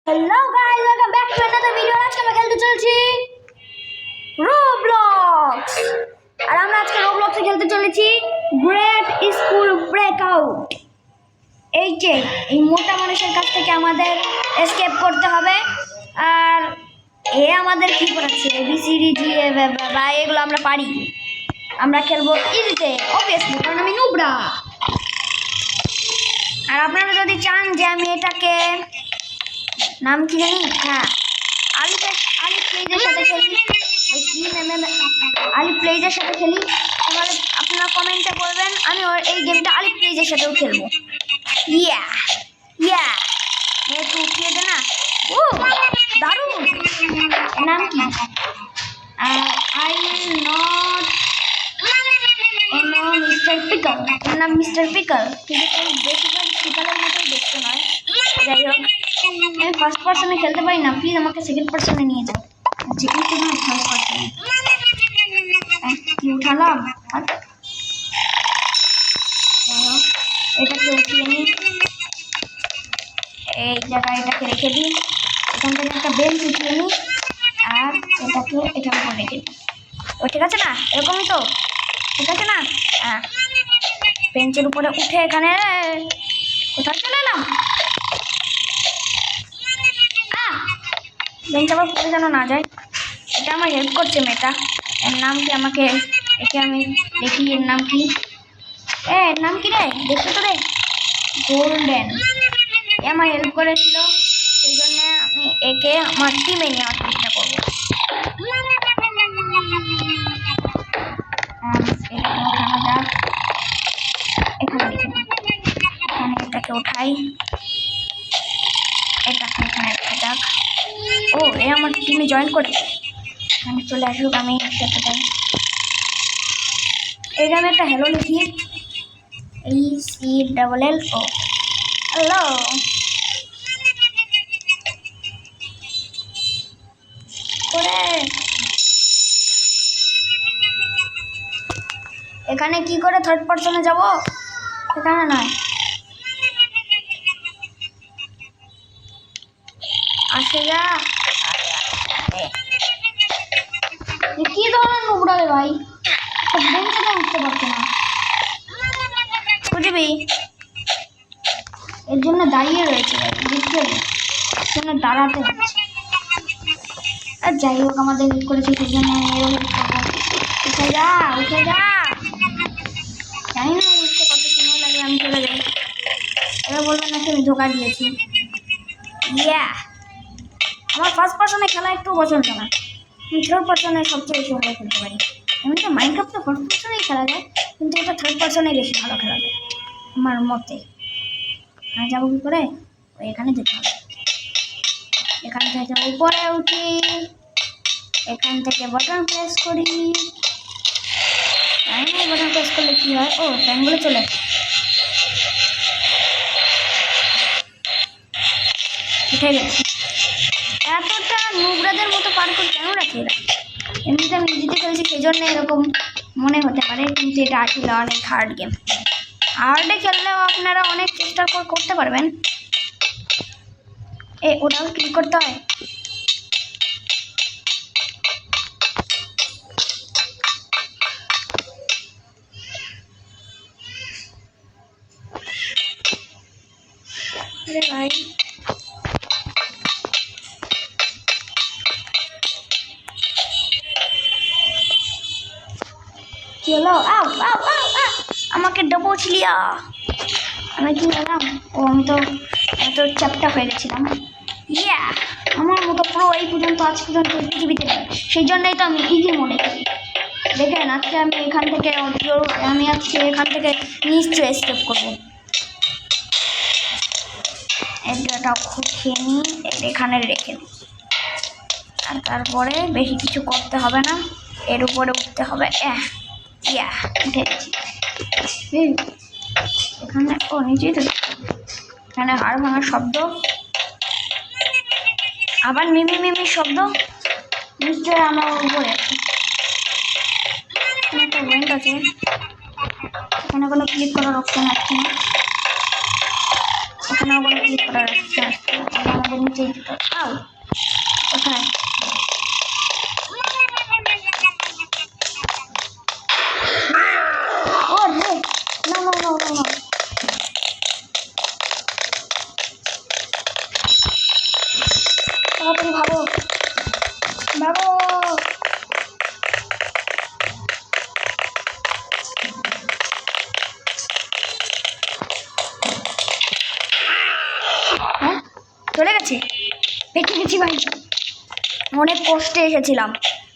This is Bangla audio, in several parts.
Hello guys, welcome back to another video. आज আমরা খেলতে চলেছি রোবলক্স। আর আমরা আজকে রোবলক্সে খেলতে চলেছি গ্রেট স্কুল ব্রেকআউট। এই যে এই মোটা মানুষের কাছ থেকে আমাদের এসকেপ করতে হবে। আর এ আমাদের কি করাচ্ছে এবিসিডি জি বা এগুলো আমরা পারি। আমরা খেলবো ইজিতে অবভিয়াসলি, কারণ আমি নুবরা। আর আপনারা যদি চান যে আমি এটাকে নাম কি জানি, হ্যাঁ আলিফ প্লেজের সাথে খেলি, আলিফ প্লেজের সাথে খেলি, তাহলে আপনারা কমেন্টে বলবেন আমি এই গেমটা আলিফ প্লেজের সাথেও খেলবো। ইয়া ইয়া একটু উঠিয়ে দে না। ও দারুণ, নাম কি? I will not mister pickle. নাম মিস্টার পিকল, কিন্তু বেশিরভাগ পিকলের মতোই দেখতে নয়। যাই হোক, আমি ফার্স্ট পার্সনে খেলতে পারি না, প্লিজ আমাকে সেকেন্ড পার্সনে নিয়ে যাও। সেকেন্ড তো না, ফার্স্ট পার্সনে। কি উঠালাম? এটাকে উঠিয়ে নিই, এই জায়গায় এটাকে রেখে দিই। এখান থেকে একটা বেঞ্চ উঠিয়ে নিই আর এটাকে এটার উপর রেখে দিই। ও ঠিক আছে না? এরকমই তো ঠিক আছে না? হ্যাঁ, বেঞ্চের উপরে উঠে এখানে কোথায় চলে এলাম? বেঞ্চ আবার পড়ে যেন না যায়। এটা আমার হেল্প করছে মেয়েটা। এর নাম কি? আমাকে একে আমি দেখি, এর নাম কি? এর নাম কি রে? দেখতে তো রে, গোল্ডেন। এ আমার হেল্প করেছিল, সেই জন্য আমি একে আমার টিমে নেওয়ার চেষ্টা করবো। এখানে এটাকে উঠাই, এটাকে এখানে রাখা যাক। ও এ আমার টিমে জয়েন করেছে, আমি চলে আসুক, আমি সাথে যাই। এই আমি একটা হ্যালো লিখি, ECLL-O। হ্যালো, এখানে কি করে থার্ড পার্সনে যাব? এখানে নয়, আসে যা। কি ধরনের নোংরা রে ভাই, বেঞ্চে তো উঠতে পারছে না। বুঝবি, এর জন্য দাঁড়িয়ে রয়েছে, বুঝতে হবে, এর জন্য দাঁড়াতে হচ্ছে। আর যাই হোক, আমাদের হেল্প করেছে, সেই জন্য এরও হেল্প করবো। উঠে যা, উঠে যা। জানি না উঠতে কত সময় লাগে, আমি চলে যাই। এবার বলবেন নাকি আমি ধোকা দিয়েছি। ইয়া, আমার ফার্স্ট পার্সনে খেলা একটু পছন্দ না, আমি থার্ড পার্সনে সবচেয়ে বেশি ভালো খেলতে পারি। এমনিতে মাইনক্রাফট তো ফার্স্ট পার্সনেই খেলা যায়, কিন্তু এটা থার্ড পার্সনেই বেশি ভালো খেলা যায় আমার মতে। আর যাবো কি করে? এখানে যেতে হবে, এখান থেকে উপরে উঠি, এখান থেকে বাটন প্রেস করি। বাটন প্রেস করলে কি হয়? ও ফ্যানগুলো চলে, উঠে গেছি। এতটা নোংরাদের মতো পার্কুর কেন রাখে এরা? এমনিতে আমি ইজিতে খেলছি, সেই জন্য এরকম মনে হতে পারে, কিন্তু এটা আসলে অনেক হার্ড গেম। হার্ডে খেললেও আপনারা অনেক চেষ্টা করতে পারবেন। ওটাও ক্লিক করতে হয়। ভাই কি হলো? আমাকে ডবোচ লিয়া। আমি কি হলাম? ও আমি তো চ্যাপ্টা হয়ে গেছিলাম। ইয়া, আমার মতো পুরো এই পর্যন্ত আজ পর্যন্ত পৃথিবীতে, সেই জন্যই তো আমি ইজি মনে করি। দেখেন, আজকে আমি এখান থেকে নিশ্চয়ই এসকেপ করবো। এটাও খুঁটিয়ে নিই, এখানে রেখে দিই। আর তারপরে বেশি কিছু করতে হবে না, এর উপরে উঠতে হবে। ইয়া, উঠে গেছি। এখানে নিচেই তো, এখানে হাড় ভাঙার শব্দ, আবার মিমি শব্দ, নিশ্চয়ই আমার উপরে আছে। এখানে একটা ওয়েন্ট আছে, এখানে কোনো ক্লিক করার অপশন আছে না। এখানে আবার ক্লিক করার আছে, আমাদের নিচে যেতে হবে। আও কোথায়? ও রে, না না না না, তাড়াতাড়ি ভাবো ভাবো। হ্যাঁ চলে গেছে, পেকে গেছি ভাই। অনেক কষ্টে এসেছিলাম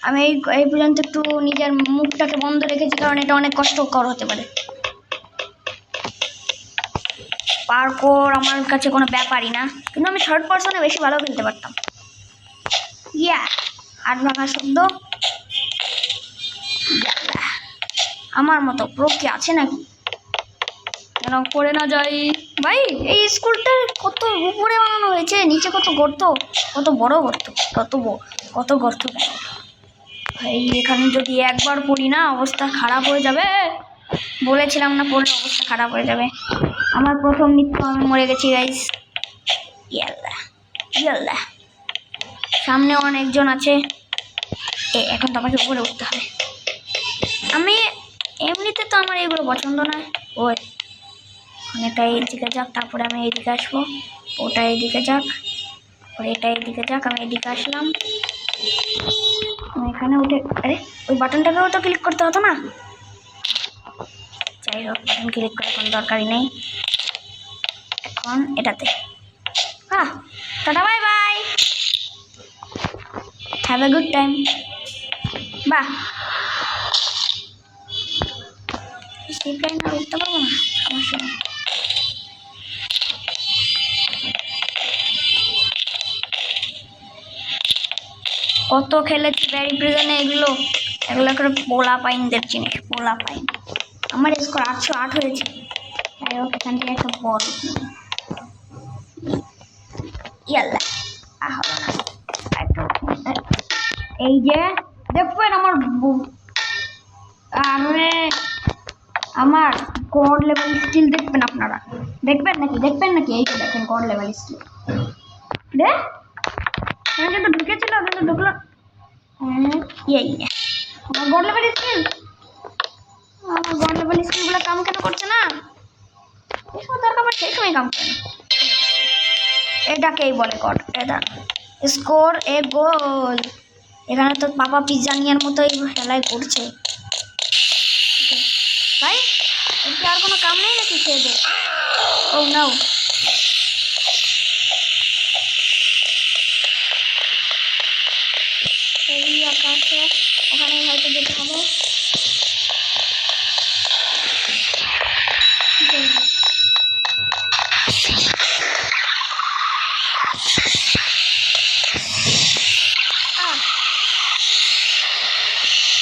আমি, এই পর্যন্ত একটু নিজের মুখটাকে বন্ধ রেখেছি, কারণ এটা অনেক কষ্টকর হতে পারে। পার্কোর আমার কাছে কোনো ব্যাপারই না, কিন্তু আমি থার্ড পার্সনে বেশি ভালো খেলতে পারতাম। ইয়া হাত ভাঙা শব্দ। আমার মতো প্রো কি আছে নাকি, যেন করে না যাই ভাই। এই স্কুলটা কত উপরে বানানো হয়েছে, নিচে কত গর্ত, কত বড় গর্ত, কত গর্ত ভাই। এখানে যদি একবার পড়ি না অবস্থা খারাপ হয়ে যাবে, বলেছিলাম না পড়লে অবস্থা খারাপ হয়ে যাবে। আমার প্রথম মৃত্যু, আমি মরে গেছি গাইস। ইয়াল্লা ইয়াল্লা, সামনে অনেকজন আছে। এখন তো আমাকে উপরে উঠতে হবে। আমি এমনিতে তো আমার এগুলো পছন্দ নয়। ওই এটা এইদিকে যাক, তারপরে আমি এইদিকে আসবো, ওটা এইদিকে যাক, তারপরে এটা এইদিকে যাক, আমি এইদিকে আসলাম। আমি এখানে উঠে, আরে ওই বাটনটাকেও তো ক্লিক করতে হতো না। যাই হোক, বাটন ক্লিক করার কোনো দরকারই নেই। এখন এটাতে, হ্যাঁ tata bye bye, have a good time. বাহ, স্লিপ লাইন আর উঠতে পারবো না, সমস্যা নেই। কত খেলেছি ব্যারি প্রিজনে, এগুলো করে পোলা পাইনদের জিনিস, পোলা পাইন। আমার স্কোর 808 হয়েছে। যাই হোক, এখান থেকে একটা বল, ইয়াল্লা হলো না। এই যে দেখবেন আমার গড লেভেল স্কিল দেখবেন আপনারা, দেখবেন নাকি এই যে দেখেন গড লেভেল স্কিল। দেখ কিন্তু ঢুকেছিল, কিন্তু ঢুকলো এই আমার গড লেভেল স্কিল। আমার গড লেভেল স্কিলগুলো কাম কেন করছে না? এই সময় দরকার পড়ে সেই সময় কাম করে না। এটাকেই বলে গড। এটা স্কোর এ গোল। এখানে তো পাপা পিজ্জানিয়ার মতোই খেলাই করছে ভাই। এতে আর কোনো কাম নেই নাকি খেয়ে দে? ও নাও, এই আকাশে ওখানে হয়তো যেতে হবে।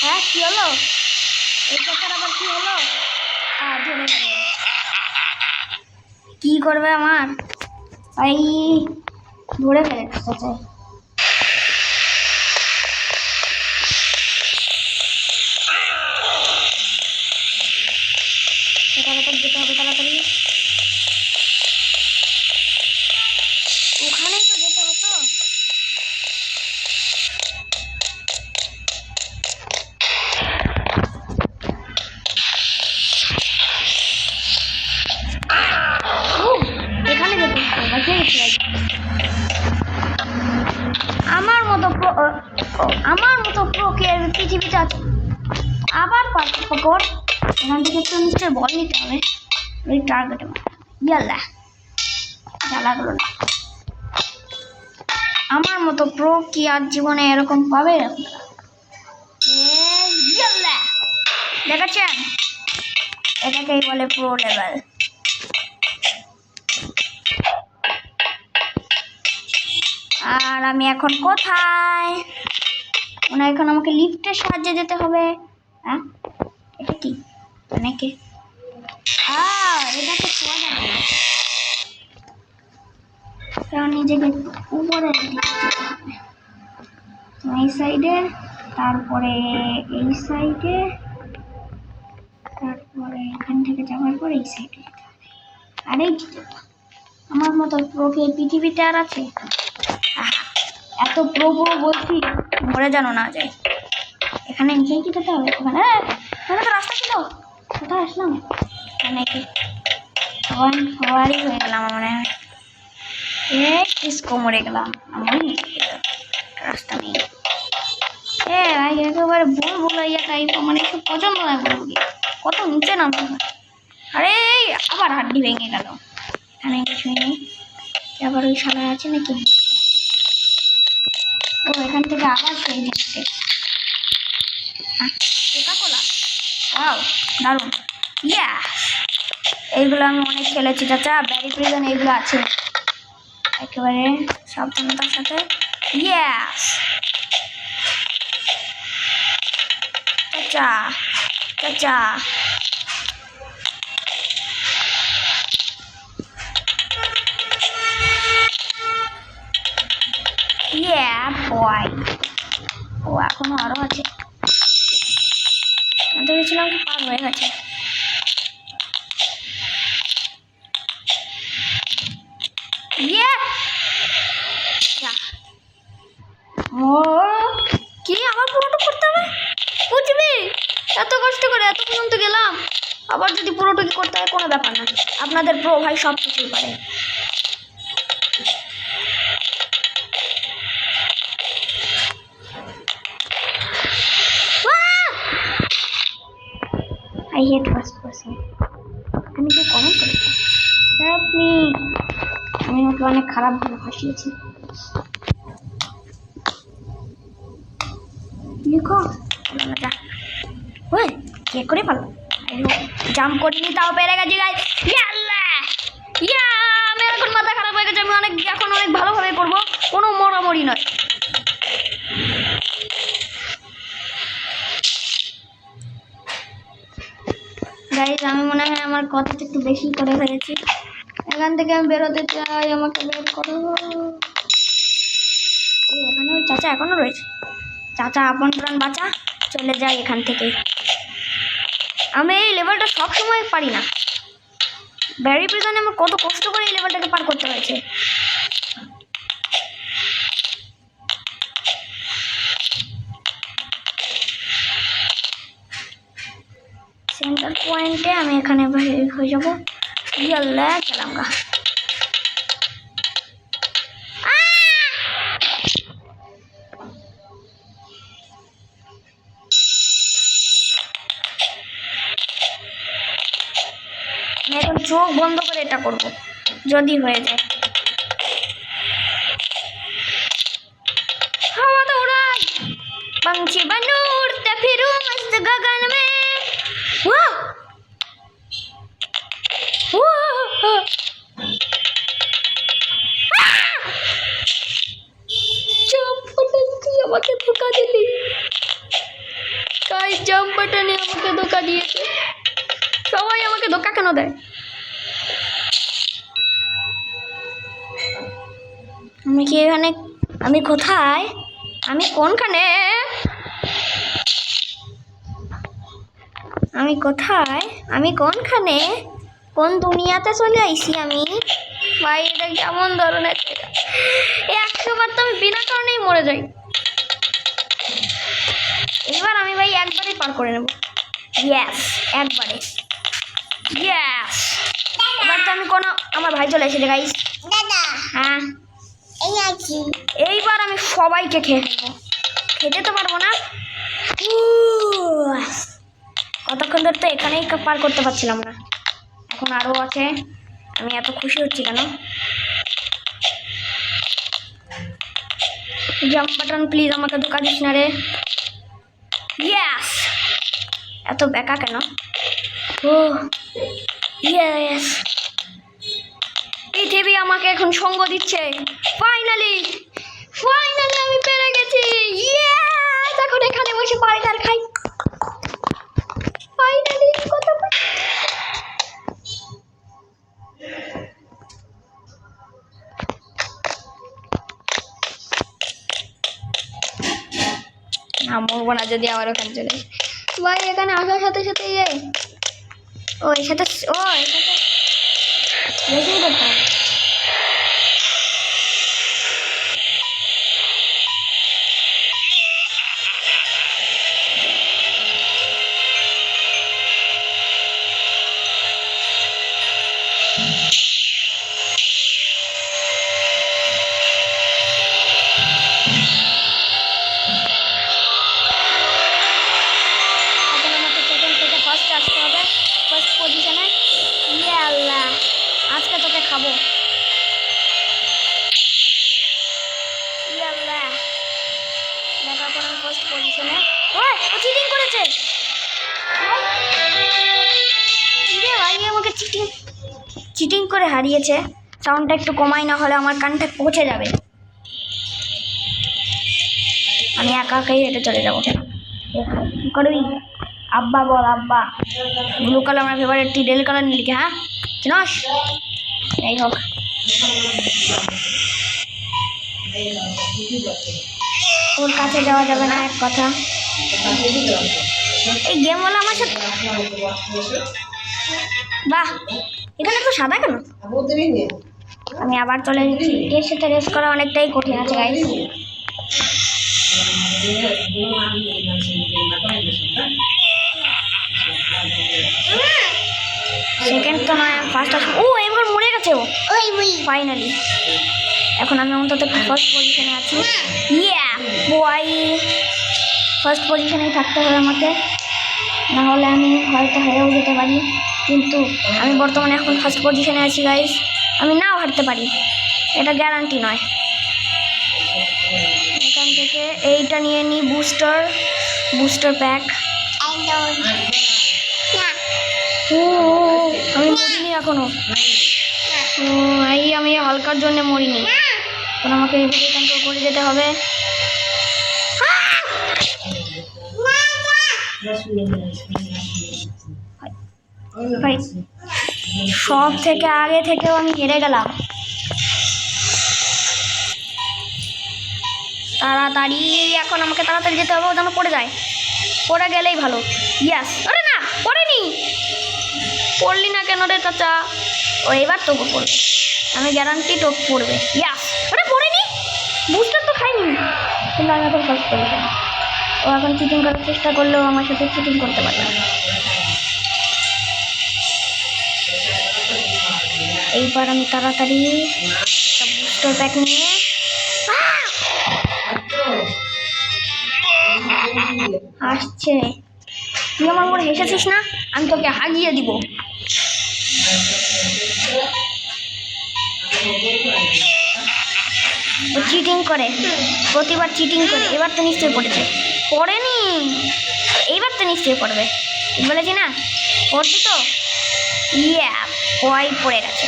হ্যাঁ কি হলো? এই কথার আবার কি হলো? ধরে কি করবে আমার ভাই, ধরে ফেলেছে চাই। যেতে হবে তাড়াতাড়ি, ওখানেই তো যেতে হতো। এখানে যেতে হতো, আমার মতো প্রো কে পৃথিবীতে আছে। আবার পকর, এখান থেকে একটু নিশ্চয় বল নিতে হবে ওই টার্গেটে। ইয়াল্লা জ্বালা গেল না। আমার মতো প্রো কি আর জীবনে এরকম পাবে? ইয়াল্লা দেখাচ্ছেন, এটাকেই বলে প্রো লেভেল। আর আমি এখন কোথায়? এখন আমাকে লিফটের সাহায্যে যেতে হবে। হ্যাঁ এটা কি অনেকে এটাকে ছোঁয়া যাবে না, কারণ নিজেকে উপরে এই সাইডে, তারপরে এই সাইডে, তারপরে এখান থেকে যাওয়ার পর এই সাইডে যেতে হবে। আর এই আমার মতো প্রো কি এই পৃথিবীতে আর আছে? এত প্রো বলছি, মরে জানো না যায়। এখানে নিচেই কি যেতে হবে? ওখানে তো রাস্তা ছিল, কোথায় আসলাম? এখানে কি সবারই হয়ে গেলাম আমার মনে হয়। কিসকো মরে গেলাম আমি, রাস্তা নেই। ভাই একেবারে ভুল ইয়া টাইপ, আমার একটু পছন্দ নয় বলবি, কত নিচে নামতে হয়। আরে আবার হাড্ডি ভেঙে গেল। এখানে কিছুই নেই, আবার ওই শালা আছে নাকি? ও এখান থেকে আবার সেই দিচ্ছে কোকা-কোলা। ওয়াও দারুণ, ইয়া এইগুলো আমি অনেক খেলেছি চাচা, ব্যারি প্রিজন এইগুলো আছে। একেবারে সাবধানতার সাথে। ইয়েস চাচা চাচা, ইয়া বয়। ও এখনো আরো আছে, ভেবেছিলাম পার হয়ে গেছে। ও কি আবার পুরোটা করতে হবে? বুঝবি, এত কষ্ট করে এত পর্যন্ত গেলাম, আবার যদি পুরোটুকি করতে হয় কোনো ব্যাপার না। আপনাদের প্রো ভাই সব কিছুই পারে। I hate first person. আমি কি কমেন্ট করেছি? আমি ওকে অনেক খারাপ ভাবে ফাঁসিয়েছি। লিখো ওই কে করে পারলো, জাম্প করিনি তাও পেরে গেছি গাইস। ইয়া আমি এখন মাথা খারাপ হয়ে গেছে, আমি এখন অনেক ভালোভাবে করবো, কোনো মরামরি নয়। গাইস আমি মনে হয় আমার কথাটা একটু বেশি করে ফেলেছি, এখান থেকে আমি বেরোতে চাই, আমাকে বের করো। ওখানে ওই চাচা এখনো রয়েছে, চাচা আপন প্রাণ বাঁচা, চলে যাই এখান থেকে। আমি এই লেভেলটা সব সময় পারি না, ব্যারি প্রিজনে আমার কত কষ্ট করে এই লেভেলটাকে পার করতে হয়েছে। সেন্টার পয়েন্টে আমি এখানে হয়ে যাবো। ইয়াল্লা গেলাম গা। আমি এখন চোখ বন্ধ করে এটা করবো, যদি হয়ে যায়। हवा तो उड़ाए पंछी बन उड़ते फिरूं मस्त गगन में। वाह জাম্প বাটন তুই আমাকে ধোকা দিলি গাইস, জাম্প বাটনে আমাকে ধোকা দিয়েছে। সবাই আমাকে ধোকা কেন দেয়? আমি কি এখানে, আমি কোথায়, আমি কোনখানে, আমি কোথায়, আমি কোনখানে, কোন দুনিয়াতে চলে আইছি আমি? ভাই এটা কেমন ধরনের, 100 বার তো আমি বিনা কারণেই মরে যাই। এবার আমি ভাই একবারে পার করে নেব। ইয়েস একবারে, ইয়েস। এবার তো আমি কোনো, আমার ভাই চলে এসেছে গাইস। দাদা হ্যাঁ এই আছি, এইবার আমি সবাইকে খেয়ে ফেলবো। খেতে তো পারবো না, কতক্ষণ ধরে তো এখানেই পার করতে পারছিলাম না, এখন আরো আছে। আমি এত খুশি হচ্ছি কেন? জাম্প বাটন প্লিজ আমাকে ধোকা দিস না রে। ইয়েস, এত বেকা কেন? ও ইয়েস, পৃথিবী আমাকে এখন সঙ্গ দিচ্ছে। ফাইনালি ফাইনালি আমি পেরে গেছি। ইয়েস, এখন এখানে বসে বার্গার খাই। ফাইনালি কত না মরবো না যদি আবার ওখানে চলে ভাই। এখানে আসার সাথে সাথে ও এর সাথে বেশি করতে হবে। খাবো। ইয়াল্লা দেখার পর আমি ফার্স্ট পজিশনে। ও চিটিং করেছে ভাই, আমাকে চিটিং করে হারিয়েছে। সাউন্ডটা একটু কমাই, না হলে আমার কানটা পৌঁছে যাবে। আমি একা একাই হেঁটে চলে যাবো। কি করবি? আব্বা বল আব্বা। ব্লু কালার আমার ফেভারিট, তুই রেল কালার নিলি কি? হ্যাঁ চিনস? যাই হোক, ওর কাছে যাওয়া যাবে না এক কথা। এই গেম বলা আমার সাথে। বাহ, এখানে তো সাদা কেন? আমি আবার চলে এসেছি। এর সাথে রেস করা অনেকটাই কঠিন আছে গাইস। সেকেন্ড তো নয়, ফার্স্ট আসবো। ও এবার মরে গেছে ও ফাইনালি। এখন আমি অন্তত ফার্স্ট পজিশনে আছি। ইয়া বয়, ফার্স্ট পজিশনেই থাকতে হবে আমাকে, না হলে আমি হয়তো হেরেও যেতে পারি। কিন্তু আমি বর্তমানে এখন ফার্স্ট পজিশনে আছি গাইস। আমি নাও হারতে পারি, এটা গ্যারান্টি নয়। এখান থেকে এইটা নিয়ে নিই, বুস্টার প্যাক। আমি মরিনি এখনো। আমি হালকার জন্য মরিনি। এখন আমাকে এইভাবে কন্ট্রোল করে যেতে হবে। ভাই সব থেকে আগে থেকেও আমি হেরে গেলাম। তাড়াতাড়ি, এখন আমাকে তাড়াতাড়ি যেতে হবে, ও যেন পড়ে যায়। পড়ে গেলেই ভালো। ইয়াস, আরে না পড়েনি। পড়লি না কেন রে চাচা? ও এবার তোকে পড়বে, আমি গ্যারান্টি তোকে পড়বে। ইয়াস, আরে পড়েনি, বুস্টার তো খাইনি। কিন্তু আমি এখন ফার্স্ট পজিশন। ও এখন চিটিং করার চেষ্টা করলেও আমার সাথে চিটিং করতে পারবে না। এইবার আমি তাড়াতাড়ি একটা বুস্টার প্যাক নিয়ে আসছে। তুই আমার উপর হেসেছিস না, আমি তোকে হাগিয়ে দিব। ও চিটিং করে, প্রতিবার চিটিং করে। এবার তো নিশ্চয়ই পড়েছে। পড়েনি, এইবার তো নিশ্চয়ই পড়বে। বলেছি না পড়বি তো। ইয়া ওই পড়ে গেছে।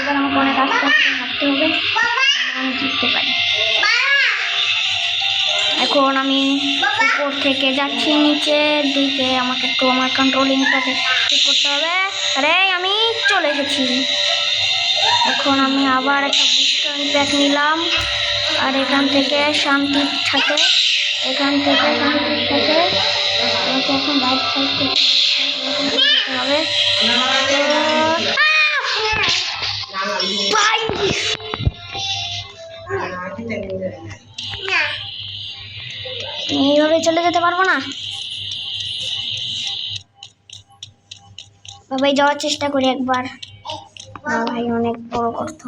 এবার আমাকে অনেক আস্তে আস্তে হাঁটতে হবে, আমি জিততে পারি। এখন আমি উপর থেকে যাচ্ছি নিচের দিকে, আমাকে একটু আমার কন্ট্রোলিংটাকে ঠিক করতে হবে। আরে আমি চলে এসেছি। এখন আমি আবার একটা বুস্টার প্যাক নিলাম, আর এখান থেকে শান্তির সাথে আমাকে এখন রাইট সাইড থেকে হবে। এইভাবে চলে যেতে পারবো না। ভাই যাওয়ার চেষ্টা করি একবার। না ভাই অনেক বড় করতো।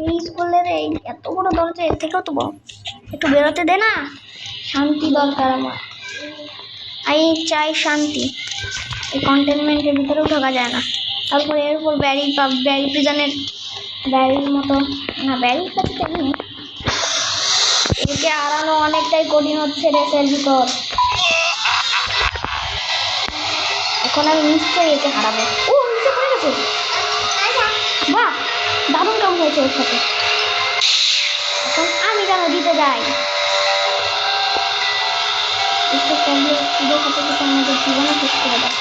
এই স্কুলের এই এত বড় দরজা, এর থেকেও তো বড়। একটু বেরোতে দে না, শান্তি দরকার আমার। আমি চাই শান্তি। এই কন্টেনমেন্টের ভিতরেও ঢোকা যায় না। তারপরে এর উপর ব্যারি প্রিজনের ব্যারির মতো না, ব্যারির কাছে তেমনি। একে হারানো অনেকটাই কঠিন হচ্ছে রেসের ভিতর। এখন আমি নিশ্চয়ই একে হারাবো। ও নিচে পড়ে গেছে। বাহ, দারুণ কাম হয়েছে ওর সাথে। এখন আমি যেন জিতে যাই। আমাদের জীবনে শেষ করে দেয়।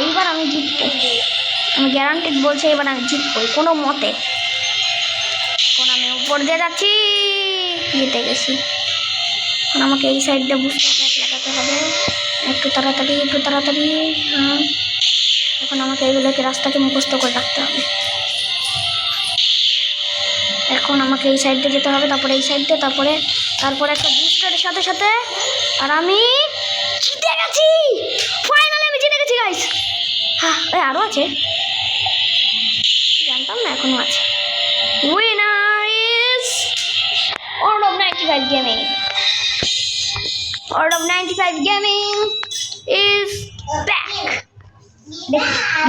এইবার আমি জিতবো, আমি গ্যারান্টিড বলছি। এবার আমি জিতবই কোনো মতে। এখন আমি উপর দিয়ে যাচ্ছি, জিতে গেছি। এখন আমাকে এই সাইডটা বুস্টার প্যাক লাগাতে হবে। একটু তাড়াতাড়ি। হ্যাঁ, এখন আমাকে এইগুলোকে রাস্তাকে মুখস্থ করে রাখতে হবে। এখন আমাকে এই সাইডে যেতে হবে, তারপরে এই সাইডে, তারপরে একটা বুস্টারের সাথে আর আমি জিতে গেছি। ফাইনালি আমি জিতে গেছি গাইস। হ্যাঁ আরও আছে, জানতাম না এখনো আছে। Winner is Order of 95 Gaming। Order of 95 Gaming is back.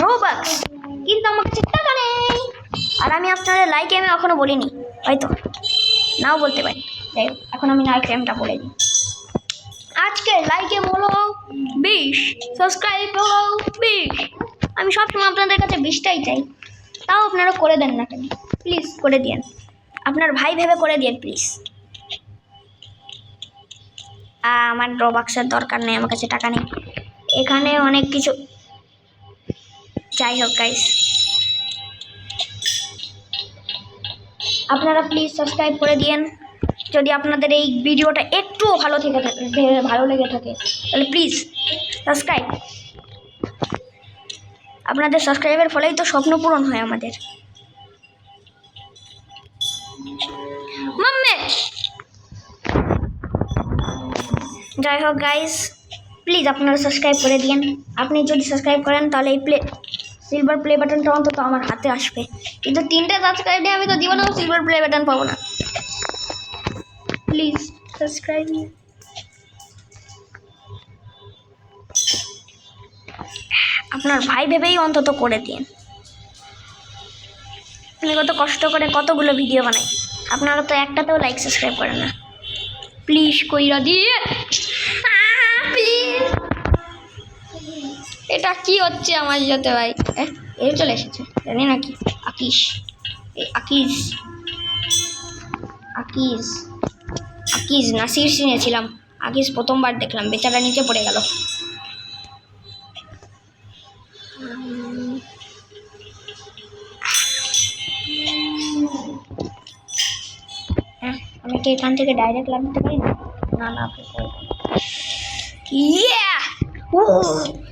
Robux কিন্তু আমার কাছে টাকা নেই, আর আমি আপনাদের লাইক আমি এখনো বলিনি, হয়তো নাও বলতে পারি। যাই হোক, এখন আমি লাইক এমটা বলে দিই। আজকে লাইকে হলো 20, সাবস্ক্রাইব হলো 20। আমি সবসময় আপনাদের কাছে 20টাই চাই, তাও আপনারা করে দেন না কেন? প্লিজ করে দিন, আপনার ভাই ভেবে করে দিন প্লিজ। আমার রোবাক্সের দরকার নেই, আমার কাছে টাকা নেই। এখানে অনেক কিছু, যাই হোক গাইস, আপনারা প্লিজ সাবস্ক্রাইব করে দিন। যদি আপনাদের এই ভিডিওটা একটুও ভালো লেগে থাকে তাহলে প্লিজ সাবস্ক্রাইব। আপনাদের সাবস্ক্রাইবের ফলেই তো স্বপ্ন পূরণ হয় আমাদের। মাম্মে যাই হোক গাইস, প্লিজ আপনারা সাবস্ক্রাইব করে দিন। আপনি যদি সাবস্ক্রাইব করেন তাহলে এই সিলভার প্লে বাটনটা অন্তত আমার হাতে আসবে, কিন্তু 3টে সাবস্ক্রাইব দিয়ে আমি তো জীবনেও সিলভার প্লে বাটন পাবো না। Please subscribe. আপনার ভাই ভেবেই অন্তত করে দিন। আমি কত কষ্ট করে কতগুলো ভিডিও বানাই, আপনারা তো একটাতেও লাইক সাবস্ক্রাইব করেন না। প্লিজ কইরা দিয়ে প্লিজ। এটা কি হচ্ছে আমার সাথে ভাই? এই চলে এসেছে, জানি নাকি আকিশ, আকিজ আকিজ আকিজ নাসির চিনেছিলাম, আকিজ প্রথমবার দেখলাম, বেচারা নিচে পড়ে গেল। আমি কি এখান থেকে ডাইরেক্ট লাগতে পারি না? না না,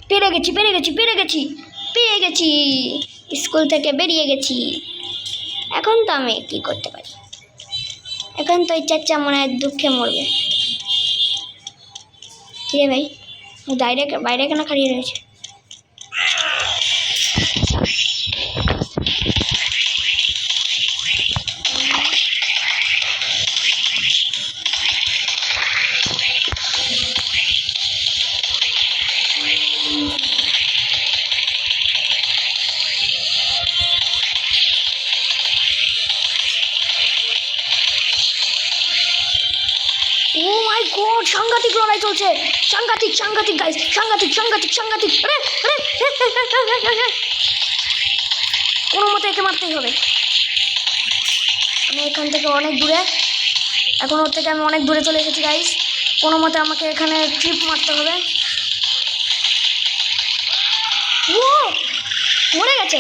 পেরে গেছি, স্কুল থেকে বেরিয়ে গেছি। এখন তো আমি কি করতে পারি? এখন তো এই চাচা মনে হয় দুঃখে মরবে। কিরে ভাই, বাইরে কেন খাড়িয়ে রয়েছে? ও মাই গড, সাংঘাতিক লড়াই চলছে, সাংঘাতিক গাইস, সাংঘাতিক। কোনো মতে একে মারতেই হবে। আমি এখান থেকে অনেক দূরে, এখন ওর থেকে আমি অনেক দূরে চলে এসেছি গাইস। কোনো মতে আমাকে এখানে ট্রিপ মারতে হবে। ও মরে গেছে,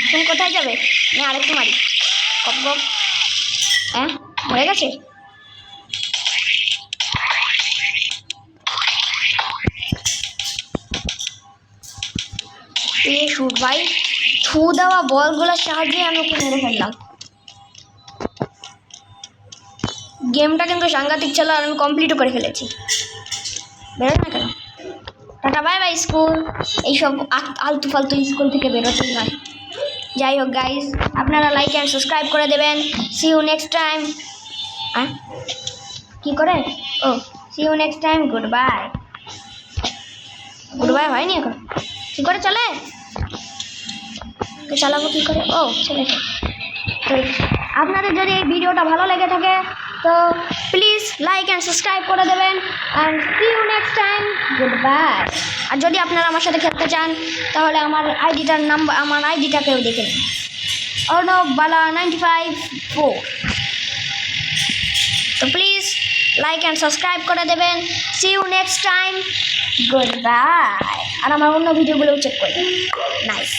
তুমি কোথায় যাবে? আমি আরেকটু মারি, কপ মরে গেছে। শুট ভাই, ছু দেওয়া বলগুলোর সাহায্যে আমি ওকে মেরে ফেললাম। গেমটা কিন্তু সাংঘাতিক ছিল, আর আমি কমপ্লিটও করে ফেলেছি। বেরোয় না কেন? Tata bye bye school. এইসব আলতু ফালতু স্কুল থেকে বেরোতেই নয়। যাই হোক গাইস, আপনারা লাইক অ্যান্ড সাবস্ক্রাইব করে দেবেন। See you next time. কি করে? ও see you next time, good bye হয়নি এখন? কী করে চলে? চালাবো কী করে? ও চলেছে। আপনাদের যদি এই ভিডিওটা ভালো লেগে থাকে তো প্লিজ লাইক অ্যান্ড সাবস্ক্রাইব করে দেবেন। And see you next time, good bye. আর যদি আপনারা আমার সাথে খেলতে চান তাহলে আমার আইডিটাকেও দেখে নিন, অর্ণব বালা 954। তো প্লিজ লাইক অ্যান্ড সাবস্ক্রাইব করে দেবেন। See you next time, good bye. আর আমার অন্য ভিডিওগুলোও চেক করবেন। নাইস।